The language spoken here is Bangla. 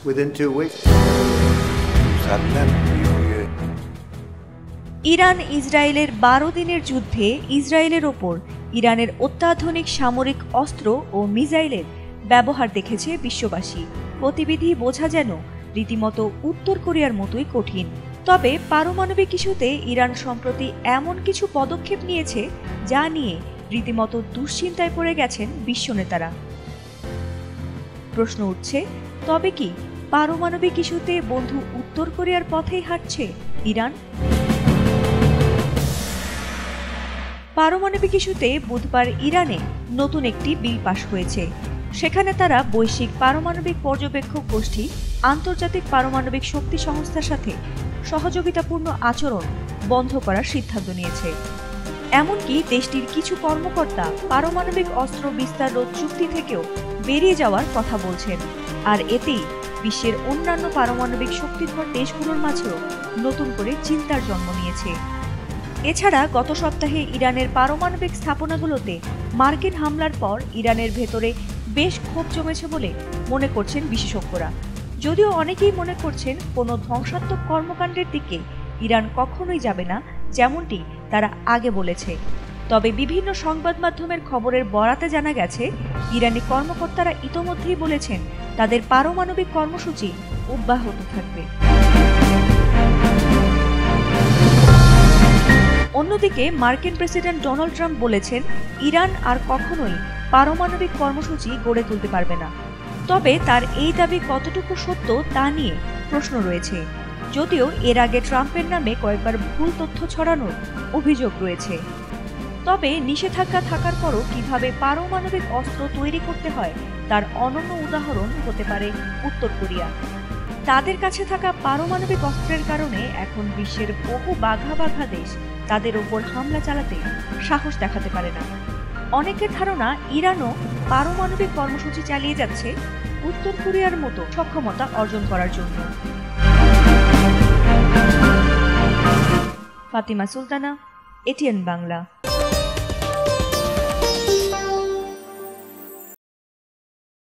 Within 2 weeks. ইরান ইসরায়েলের 12 দিনের যুদ্ধে ইসরায়েলের ওপর ইরানের অত্যাধুনিক সামরিক অস্ত্র ও মিসাইলের ব্যবহার দেখেছে বিশ্ববাসী। গতিবিধি বোঝা যেন রীতিমতো উত্তর কোরিয়ার মতোই কঠিন। তবে পারমাণবিক ইস্যুতে ইরান সম্প্রতি এমন কিছু পদক্ষেপ নিয়েছে যা নিয়ে রীতিমতো দুশ্চিন্তায় পড়ে গেছেন বিশ্ব নেতারা। প্রশ্ন উঠছে, তবে কি পারমাণবিক ইস্যুতে বন্ধু উত্তর কোরিয়ার পথেই হাঁটছে ইরান? পারমাণবিক ইস্যুতে বুধবার ইরানে নতুন একটি বিল পাশ হয়েছে। সেখানে তারা বৈশ্বিক পারমাণবিক পর্যবেক্ষক গোষ্ঠী আন্তর্জাতিক পারমাণবিক শক্তি সংস্থার সাথে সহযোগিতাপূর্ণ আচরণ বন্ধ করার সিদ্ধান্ত নিয়েছে। এমনকি দেশটির কিছু কর্মকর্তা পারমাণবিক অস্ত্র বিস্তার রোধ চুক্তি থেকেও বেরিয়ে যাওয়ার কথা বলছেন। আর এতেই বিশ্বের অন্যান্য পারমাণবিক শক্তিধর দেশগুলোর মাঝেও নতুন করে চিন্তার জন্ম নিয়েছে। এছাড়া গত সপ্তাহে ইরানের পারমাণবিক স্থাপনাগুলোতে মার্কিন হামলার পর ইরানের ভেতরে বেশ ক্ষোভ জমেছে বলে মনে করছেন বিশেষজ্ঞরা। যদিও অনেকেই মনে করছেন কোনো ধ্বংসাত্মক কর্মকাণ্ডের দিকে ইরান কখনোই যাবে না, যেমনটি তারা আগে বলেছে। তবে বিভিন্ন সংবাদ মাধ্যমের খবরের বরাতে জানা গেছে, ইরানি কর্মকর্তারা ইতোমধ্যেই বলেছেন তাদের পারমাণবিক কর্মসূচি অব্যাহত থাকবে। অন্যদিকে মার্কিন প্রেসিডেন্ট ডোনাল্ড ট্রাম্প বলেছেন ইরান আর কখনোই পারমাণবিক কর্মসূচি গড়ে তুলতে পারবে না। তবে তার এই দাবি কতটুকু সত্য তা নিয়ে প্রশ্ন রয়েছে। যদিও এর আগে ট্রাম্পের নামে কয়েকবার ভুল তথ্য ছড়ানোর অভিযোগ রয়েছে। তবে নিষেধাজ্ঞা থাকার পরও কিভাবে পারমাণবিক অস্ত্র তৈরি করতে হয় তার অনন্য উদাহরণ হতে পারে উত্তর কোরিয়া। তাদের কাছে থাকা পারমাণবিক অস্ত্রের কারণে এখন বিশ্বের বহু বাঘা বাঘা দেশ তাদের ওপর হামলা চালাতে সাহস দেখাতে পারে না। অনেকের ধারণা ইরানও পারমাণবিক কর্মসূচি চালিয়ে যাচ্ছে উত্তর কোরিয়ার মতো সক্ষমতা অর্জন করার জন্য। ফাতিমা সুলতানা, এটিএন বাংলা।